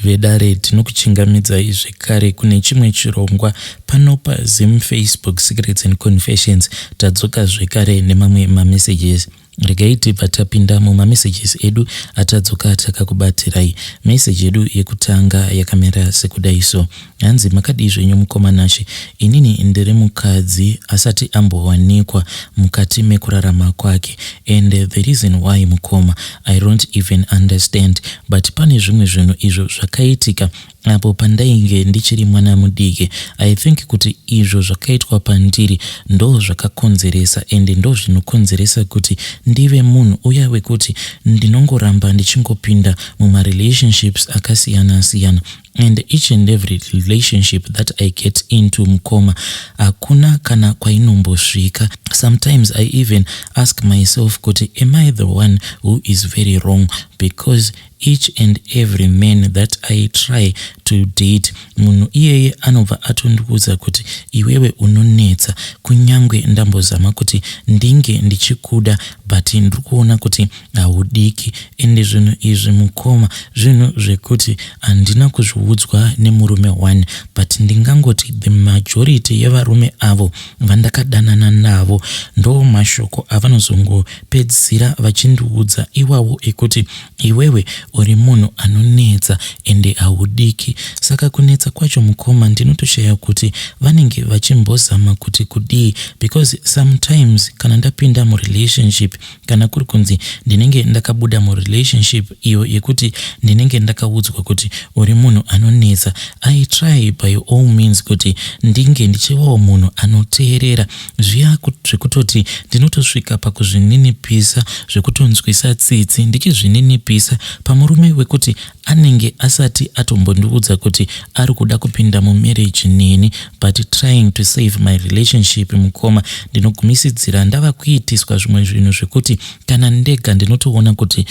vedare tinokuchingamidzai zvekare kune chimwe chirongwa panopa Facebook Secrets and Confessions. Tadzoka zvekare nemamwe mamessages. Regai tibva tapinda mumamessages edu atadzoka takakubatirai. Message edu yekutanga yakamera sekudai so. Hanzi makadii zvenyu mukomanashi, inini ndiri mukadzi asati ambowanikwa mukati mekurarama kwake, and the reason why mukoma I don't even understand, but pane zvimwe zvinhu izvo zvakaitika apo pandainge ndichiri mwana mudiki. I think kuti izvo zvakaitwa pandiri ndo zvakakonzeresa, and ndo zvinokonzeresa kuti ndive munhu uya wekuti ndinongoramba ndichingopinda relationships akasiyana siyana, and each and every relationship that I get into mukoma hakuna kana kwainombosvika. Sometimes I even ask myself kuti am I the one who is very wrong, because each and every man that I try to date, munhu iyeye anobva atondiudza kuti iwewe unonetsa, kunyangwe ndambozama kuti ndinge ndichikuda but ndikuona kuti haudiki. Ende zvinhu izvi mukoma zvinhu zvekuti handina kuzviudzwa nemurume one, but ndingangoti the majority yevarume avo vandakadanana navo ndo mashoko avanozongopedzisira vachindiudza iwawo ekuti iwewe uri munhu anonetsa ende haudiki. Saka kunetsa kwacho mukoma ndinotoshaya kuti vanenge vachimbozama kuti kudii, because sometimes kana ndapinda relationship, kana kuri kunzi ndinenge ndakabuda relationship iyo yekuti ndinenge ndakaudzwa kuti uri munhu anonetsa, I try by all means kuti ndinge ndichivawo munhu anoteerera. Zviya zvekutoti ndinotosvika pakuzvininipisa, zvekutonzwisa tsitsi ndichizvininipisa pamurume wekuti anenge asati atombondiudza kuti ari kuda kupinda mumarriage neni, but trying to save my relationship mukoma. Ndinogumisidzira ndava kuitiswa zvimwe zvinhu zvekuti kana ndega ndinotoona kuti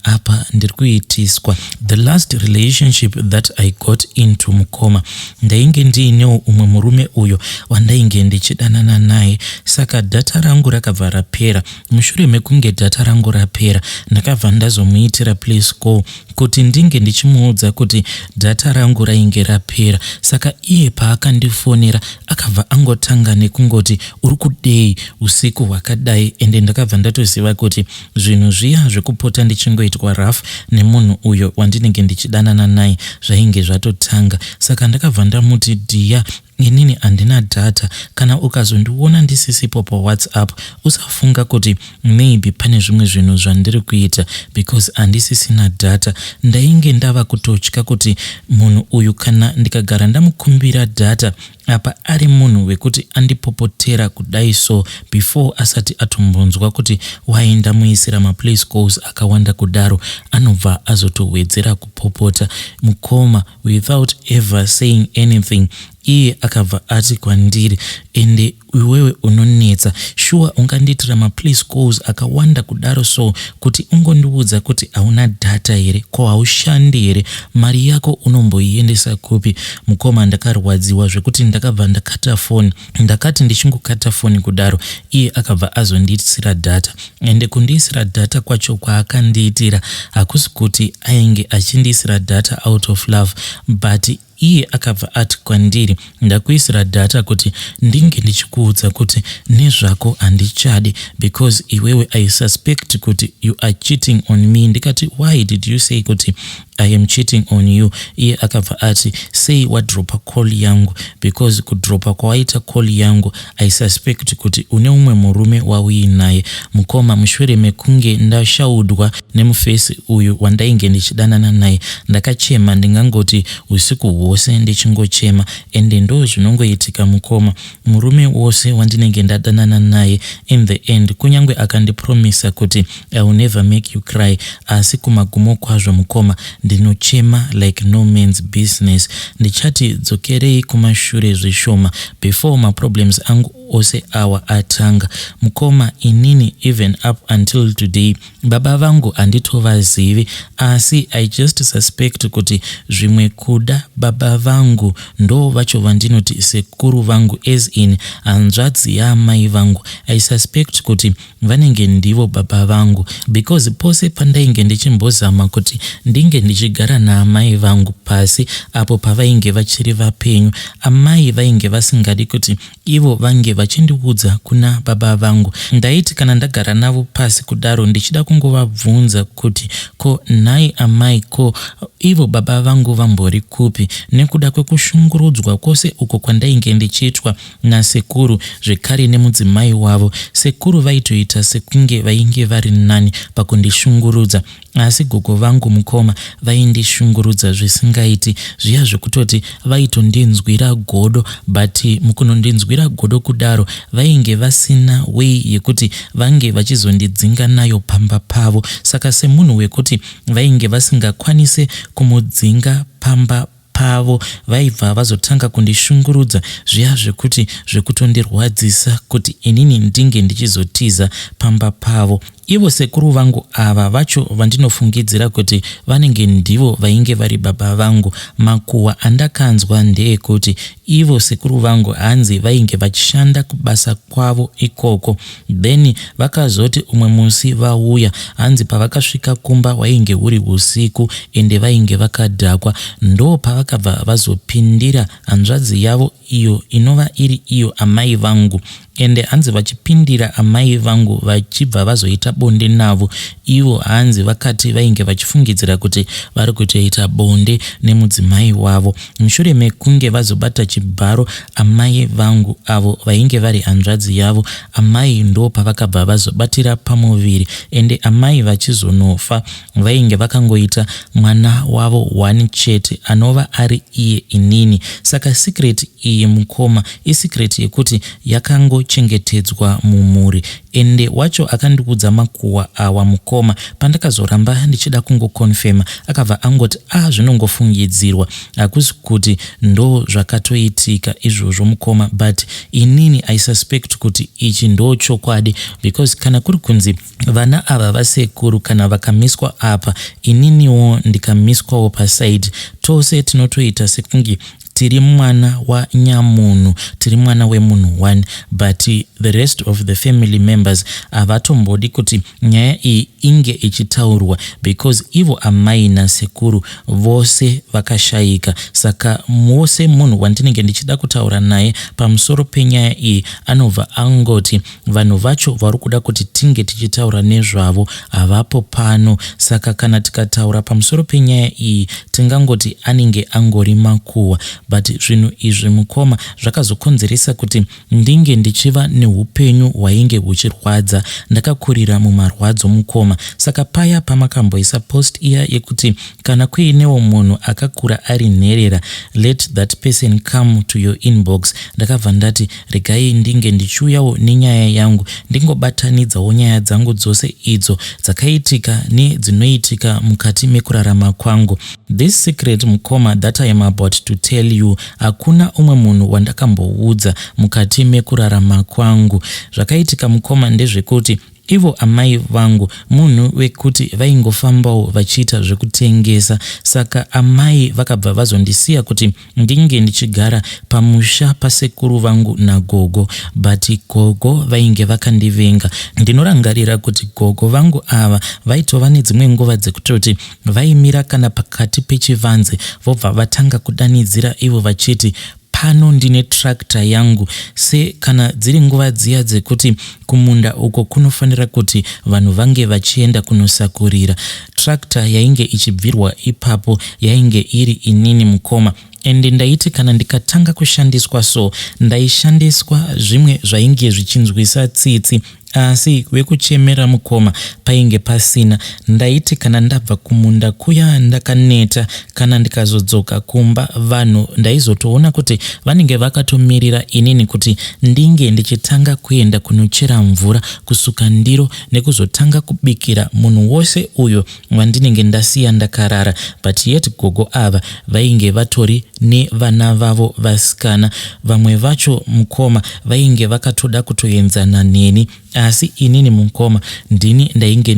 apa ndiri kuitiswa. The last relationship that I got into mukoma, ndainge ndiinewo umwe murume uyo wandainge ndichidanana naye, saka data rangu rakabva rapera. Mushure mekunge data rangu rapera, ndakabva ndazomuitira place call kuti ndinge ndichimuudza kuti data rangu rainge rapera. Saka iye paakandifonera akabva angotanga nekungoti uri kudei usiku hwakadai, ende ndakabva ndatoziva kuti zvinhu zviya zvekupota ndichingoitwa rough nemunhu uyo wandinenge ndichidanana naye zvainge zvatotanga. Saka ndakabva ndamuti dia, inini handina data, kana ukazondiona ndisisipo paWhatsApp usafunga kuti maybe pane zvimwe zvinhu zvandiri kuita, because handisisina data. Ndainge ndava kutotya kuti munhu uyu kana ndikagara ndamukumbira data apa ari munhu wekuti andipopotera kudai so before asati atombonzwa kuti waenda muisira maplace calls akawanda kudaro, anobva azotowedzera kupopota mukoma without ever saying anything. Iye akabva ati kwandiri, ende iwewe unonetsa, sure ungandiitira maplace calls akawanda kudaro so kuti ungondiudza kuti hauna data here, ko haushandi here, mari yako unomboiendesa kupi? Mukoma ndakarwadziwa zvekuti ndakabva ndakata foni. Ndakati ndichingokata foni kudaro, iye akabva azondiitira data, ende kundiisira data kwacho kwaakandiitira hakusi kuti ainge achindiisira data out of love, but iye akabva ati kwandiri, ndakuisira data kuti ndinge ndichikuudza kuti nezvako handichadi, because iwewe I suspect kuti you are cheating on me. Ndikati why did you say kuti I am cheating on you? Iye akabva ati say wadropa call yangu, because kudropa kwawaita call yangu I suspect kuti une umwe murume wauinaye. Mukoma mushure mekunge ndashaudwa nemufesi uyu wandainge ndichidanana naye, ndakachema, ndingangoti usiku hwose ndichingochema, ende ndo zvinongoitika mukoma. Murume wose wandinenge ndadanana naye in the end kunyangwe akandipromisa kuti I will never make you cry, asi kumagumo kwazvo mukoma ndinochema like no man's business. Ndichati dzokerei kumashure zvishoma before my problems angu ose awa atanga. Mukoma, inini even up until today baba vangu handitovazivi, asi I just suspect kuti zvimwe kuda baba vangu ndo vacho vandinoti sekuru vangu, as in hanzvadzi yaamai vangu. I suspect kuti vanenge ndivo baba vangu, because pose pandainge ndichimbozama kuti ndinge ndichigara naamai vangu pasi apo pavainge vachiri vapenyu, amai vainge vasingadi kuti ivo vange vachindiudza kuna baba vangu. Ndaiti kana ndagara navo pasi kudaro ndichida kungovabvunza kuti ko nhai amai, ko ivo baba vangu vambori kupi, nekuda kwekushungurudzwa kwose uko kwandainge ndichiitwa nasekuru zvekare nemudzimai wavo. Sekuru vaitoita sekunge vainge vari nani pakundishungurudza, asi gogo vangu Mukoma vaindishungurudza zvisingaiti, zviya zvekutoti vaitondinzwira godo, but mukunondinzwira godo kudaro vainge vasina way yekuti vange vachizondidzinga nayo pamba pavo. Saka semunhu wekuti vainge vasingakwanise kumudzinga pamba pavo, vaibva vazotanga kundishungurudza zviya zvekuti zvekutondirwadzisa kuti inini ndinge ndichizotiza pamba pavo. Ivo sekuru vangu ava vacho vandinofungidzira kuti vanenge ndivo vainge vari baba vangu. Makuhwa andakanzwa ndeyekuti ivo sekuru vangu hanzi vainge vachishanda kubasa kwavo ikoko, then vakazoti umwe musi vauya, hanzi pavakasvika kumba wainge huri usiku ende vainge vakadhakwa, ndo pavakabva vazopindira hanzvadzi yavo iyo inova iri iyo amai vangu, ende hanzi vachipindira amai vangu vachibva vazoita bonde navo. Ivo hanzi vakati vainge vachifungidzira kuti vari kutoita bonde nemudzimai wavo. Mushure mekunge vazobata chibharo amai vangu avo vainge vari hanzvadzi yavo, amai ndo pavakabva vazobatira pamuviri, ende amai vachizonofa vainge vakangoita mwana wavo one chete anova ari iye inini. Saka secret iyi Mukoma isecret yekuti yakangochengetedzwa mumuri, ende wacho akandiudza makuhwa awa Mukoma pandakazoramba ndichida kungokonfema akabva angoti zvinongofungidzirwa, hakusi kuti ndo zvakatoitika izvozvo Mukoma, but inini I suspect kuti ichi ndo chokwadi, because kana kuri kunzi vana ava vasekuru kana vakamiswa apa, ininiwo ndikamiswawo paside, tose tinotoita sekungi tiri mwana wa nyamunhu, tiri mwana wemunhu one, but the rest of the family members havatombodi kuti nyaya iyi inge ichitaurwa, because ivo amai nasekuru vose vakashayika. Saka mose munhu wandinenge ndichida kutaura naye pamusoro penyaya iyi anobva angoti vanhu vacho vari kuda kuti tinge tichitaura nezvavo havapo pano. Saka kana tikataura pamusoro penyaya iyi tingangoti anenge angori makuhwa, but zvinhu izvi Mukoma zvakazokonzeresa kuti ndinge ndichiva neupenyu hwainge huchirwadza. Ndakakurira mumarwadzo Mukoma. Saka paya pamakamboisa post iya yekuti kana kuinewo munhu akakura ari nherera, let that person come to your inbox, ndakabva ndati regai ndinge ndichiuyawo nenyaya yangu, ndingobatanidzawo nyaya dzangu dzose idzo dzakaitika nedzinoitika mukati mekurarama kwangu. This secret Mukoma that I am about to tell you, hakuna umwe munhu wandakamboudza mukati mekurarama kwangu. Zvakaitika Mukoma ndezvekuti ivo amai vangu munhu wekuti vaingofambawo vachiita zvekutengesa. Saka amai vakabva vazondisiya kuti ndinge ndichigara pamusha pasekuru vangu nagogo, but gogo vainge vakandivenga. Ndinorangarira kuti gogo vangu ava vaitova nedzimwe nguva dzekutoti vaimira kana pakati pechivanze vobva vatanga kudanidzira ivo vachiti pano ndine tractor yangu. Se kana dziri nguva dziya dzekuti kumunda uko kunofanira kuti vanhu vange vachienda kunosakurira, tractor yainge ichibvirwa ipapo yainge iri inini Mukoma. Ende ndaiti kana ndikatanga kushandiswa so ndaishandiswa zvimwe zvainge zvichinzwisa tsitsi, asi wekuchemera mukoma painge pasina. Ndaiti kana ndabva kumunda kuya ndakaneta, kana ndikazodzoka kumba vanhu ndaizotoona kuti vanenge vakatomirira inini kuti ndinge ndichitanga kuenda kunochera mvura, kusuka ndiro nekuzotanga kubikira munhu wose uyo wandinenge ndasiya ndakarara. But yet gogo ava vainge vatori nevana vavo vasikana, vamwe vacho mukoma vainge vakatoda kutoenzana neni, asi inini mukoma ndini ndainge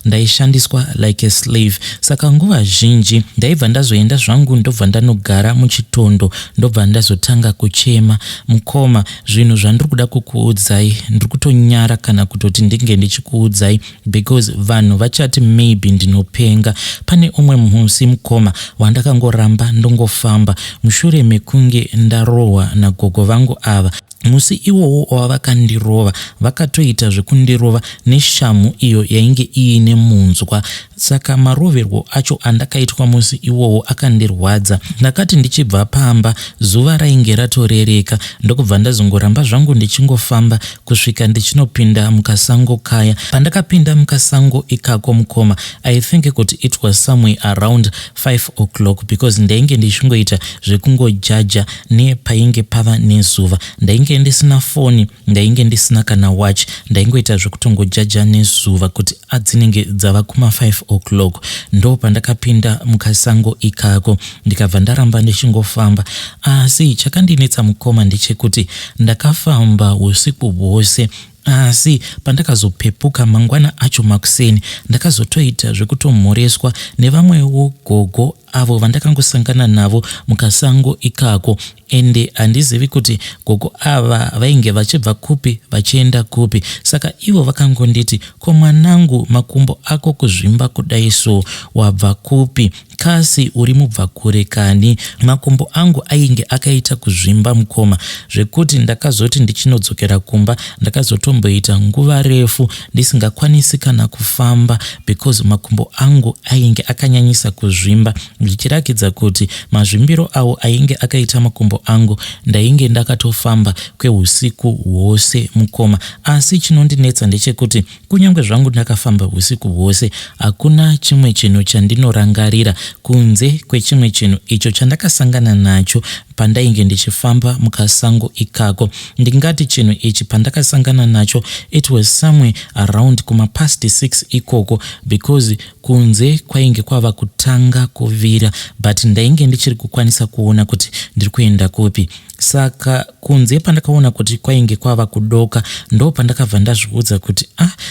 ndaishandiswa like a slave. Saka nguva zhinji ndaibva ndazoenda zvangu ndobva ndanogara muchitondo, ndobva ndazotanga kuchema, mukoma zvinhu zvandiri kuda kukuudzai ndiri kutonyara kana kutoti ndinge ndichikuudzai because vanhu vachati maybe ndinopenga. Pane umwe musi mukoma wandakangoramba ndongofamba mushure mekunge ndarohwa nagogo vangu ava. Musi iwowo wavakandirova vakatoita zvekundirova neshamu iyo yainge iine munzwa. Saka maroverwo acho andakaitwa musi iwowo akandirwadza. Ndakati ndichibva pamba zuva rainge ratorereka, ndokubva ndazongoramba zvangu ndichingofamba kusvika ndichinopinda mukasango kaya. Pandakapinda mukasango ikako mukoma, I think kuti it was somewhere around 5 o'clock because ndainge ndichingoita zvekungojaja nepainge pava nezuva. Ndainge ndisina foni, ndainge ndisina kana watch, ndaingoita zvekutongojaja nezuva kuti adzinenge dzava kuma 5 o'clock. Ndo pandakapinda mukasango ikako ndikabva ndaramba ndichingofamba. Asi chakandinetsa mukoma ndechekuti ndakafamba usiku hwose, asi pandakazopepuka mangwana acho makuseni ndakazotoita zvekutomhoreswa nevamwewo gogo avo vandakangosangana navo mukasango ikako. Ende handizivi kuti gogo ava vainge vachibva kupi vachienda kupi. Saka ivo vakangonditi, ko mwanangu, makumbo ako kuzvimba kudai so, wabva kupi? Kasi uri mubva kure kani? Makumbo angu ainge akaita kuzvimba mukoma zvekuti ndakazoti ndichinodzokera kumba ndakazotomboita nguva refu ndisingakwanisi kana kufamba because makumbo angu ainge akanyanyisa kuzvimba, zvichirakidza kuti mazvimbiro awo ainge akaita makumbo angu ndainge ndakatofamba kweusiku hwose mukoma. Asi chinondinetsa ndechekuti kunyange zvangu ndakafamba usiku hwose hakuna chimwe chinhu chandinorangarira kunze kwechimwe chinhu icho chandakasangana nacho pandainge ndichifamba mukasango ikako. Ndingati chinhu ichi pandakasangana nacho it was somewhere around kuma past 6 ikoko because kunze kwainge kwava kutanga kuvira but ndainge ndichiri kukwanisa kuona kuti ndiri kuenda kupi. Saka kunze pandakaona kuti kwainge kwava kudoka ndo pandakabva ndazviudza kuti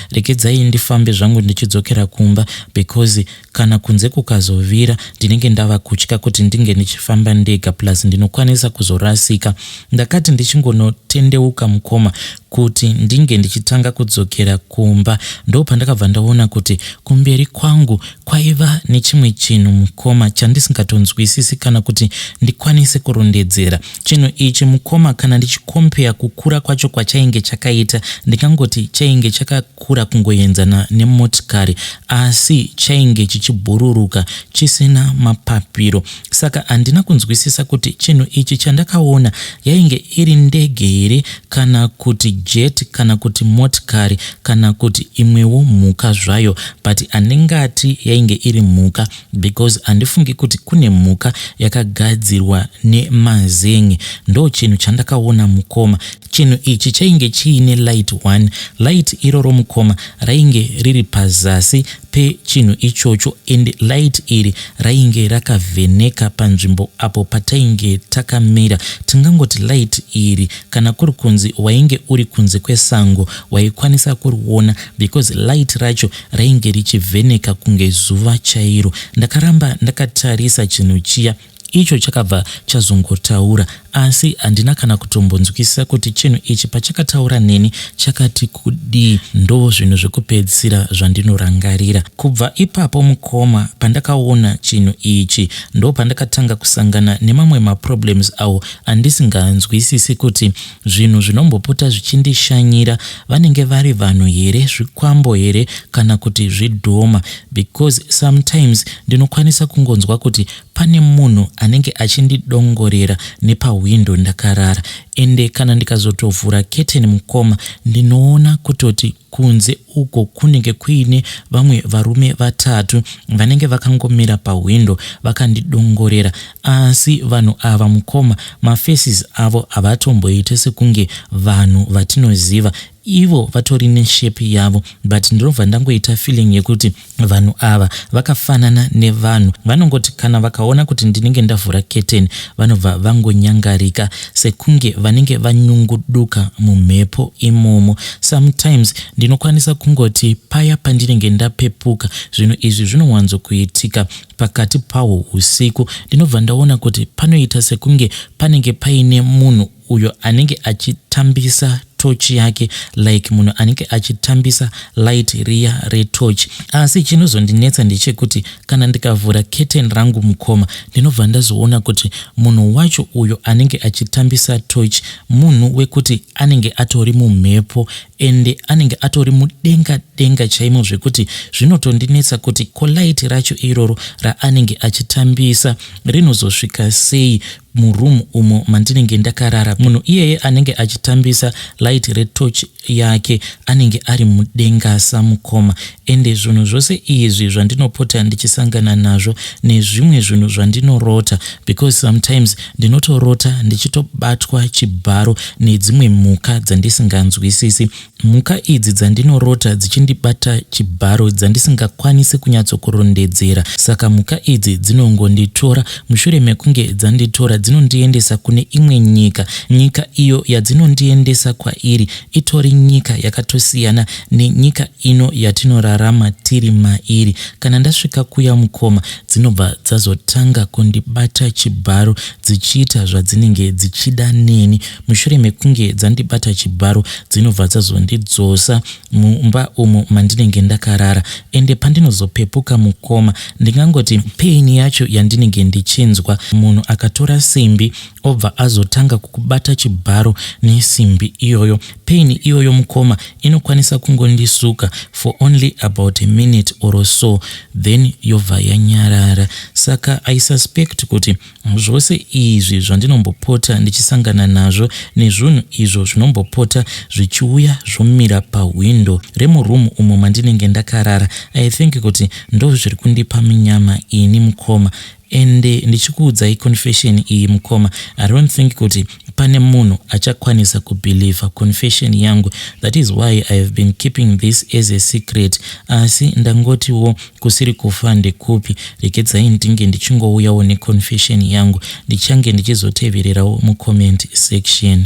regedzai ndifambe zvangu ndichidzokera kumba because kana kunze kukazovira ndinenge ndava kutya kuti ndinge ndichifamba ndega plus ndinokwanisa kuzorasika. Ndakati ndichingonotendeuka mukoma kuti ndinge ndichitanga kudzokera kumba ndo pandakabva ndaona kuti kumberi kwangu kwaiva nechimwe chinhu mukoma chandisingatonzwisisi kana kuti ndikwanise kurondedzera. Chinhu ichi mukoma kana ndichikompea kukura kwacho kwachainge chakaita ndikangoti chainge chakakura kungoenzana nemotikari asi chainge chichibhururuka chisina mapapiro. Saka handina kunzwisisa kuti chinhu ichi chandakaona yainge iri ndege here kana kuti jet kana kuti motikari kana kuti imwewo mhuka zvayo, but handingati yainge iri mhuka because handifungi kuti kune mhuka yakagadzirwa nemazen'e. Ndo chinhu chandakaona mukoma. Chinhu ichi chainge chiine light 1. Light iroro mukoma rainge riri pazasi pechinhu ichocho and light iri rainge rakavheneka panzvimbo apo patainge takamira. Tingangoti light iri kana kuri kunzi wainge uri kunze kwesango waikwanisa kuriona because light racho rainge richivheneka kunge zuva chairo. Ndakaramba ndakatarisa chinhu chiya icho chakabva chazongotaura asi handina kana kutombonzwisisa kuti chinhu ichi pachakataura neni chakati kudii. Ndo zvinhu zvekupedzisira zvandinorangarira. Kubva ipapo mukoma pandakaona chinhu ichi ndo pandakatanga kusangana nemamwe maproblems awo handisinganzwisisi kuti zvinhu zvinombopota zvichindishanyira vanenge vari vanhu here, zvikwambo here kana kuti zvidhoma because sometimes ndinokwanisa kungonzwa kuti pane munhu anenge achindidongorera nepawindo ndakarara, ende kana ndikazotovhura keteni mukoma ndinoona kutoti kunze uko kunenge kuine vamwe varume vatatu vanenge vakangomira pawindo vakandidongorera. Asi vanhu ava mukoma, mafaces avo havatomboite sekunge vanhu vatinoziva. Ivo vatori neshepi yavo, but ndinobva ndangoita feeling yekuti vanhu ava vakafanana nevanhu. Vanongoti kana vakaona kuti ndinenge ndavhura keteni vanobva vangonyangarika sekunge vanenge vanyunguduka mumhepo imomo. Sometimes ndinokwanisa kungoti paya pandinenge ndapepuka, zvinhu izvi zvinowanzokuitika pakati pawo usiku. Ndinobva ndaona kuti panoita sekunge panenge paine munhu uyo anenge achitambisa tochi yake, like munhu anenge achitambisa light riya retochi. Asi chinozondinetsa ndechekuti kana ndikavhura keteni rangu mukoma ndinobva ndazoona kuti munhu wacho uyo anenge achitambisa tochi munhu wekuti anenge atori mumhepo, ende anenge atori mudenga denga chaimo, zvekuti zvinotondinetsa kuti ko light racho iroro raanenge achitambisa rinozosvika sei murumu umo mandinenge ndakarara. Munhu iyeye anenge achitambisa light retochi yake anenge ari mudenga samukoma. Ende zvinhu zvose izvi zvandinopota ndichisangana nazvo nezvimwe zvinhu zvandinorota, because sometimes ndinotorota ndichitobatwa chibharo nedzimwe mhuka dzandisinganzwisisi. Mhuka idzi dzandinorota dzichindibata chibharo dzandisingakwanisi kunyatsokurondedzera. Saka mhuka idzi dzinongonditora, mushure mekunge dzanditora dzinondiendesa kune imwe nyika. Nyika iyo yadzinondiendesa kwairi itori nyika yakatosiyana nenyika ino yatinorarama tiri mairi. Kana ndasvika kuya mukoma dzinobva dzazotanga kundibata chibharo dzichiita zvadzinenge dzichida neni. Mushure mekunge dzandibata chibharo dzinobva dzazondidzosa mumba umo mandinenge ndakarara. Ende pandinozopepuka mukoma ndingangoti pain yacho yandinenge ndichinzwa, munhu akatora simbi obva azotanga kukubata chibharo nesimbi iyoyo. Pain iyoyo mukoma inokwanisa kungondisuka for only about a minute or so, then yobva yanyarara. Saka I suspect kuti zvose izvi zvandinombopota ndichisangana nazvo nezvinhu izvo zvinombopota zvichiuya zvomira pawindo remurumu umo mandinenge ndakarara, I think kuti ndo zviri kundipa minyama ini mukoma. Ende ndichikuudzai confession iyi mukoma, I don't think kuti pane munhu achakwanisa kubelieve confession yangu. That is why I have been keeping this as a secret. Asi ndangotiwo kusiri kufa ndekupi, rekedzai ndinge ndichingouyawo neconfession yangu, ndichange ndichizotevererawo mucomment section.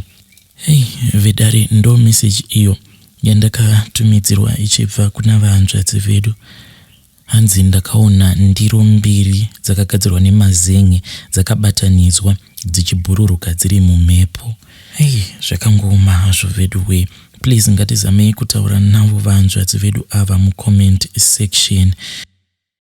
Hey vedare, ndo message iyo yandakatumidzirwa ichibva kuna vahanzvadzi vedu. Hanzi ndakaona ndiro mbiri dzakagadzirwa nemazen'e dzakabatanidzwa dzichibururuka dziri mumhepo. Hey, zvakangooma hazvo vedu we. Please ngatizamei kutaura navo vahanzvadzi vedu ava mucomment section.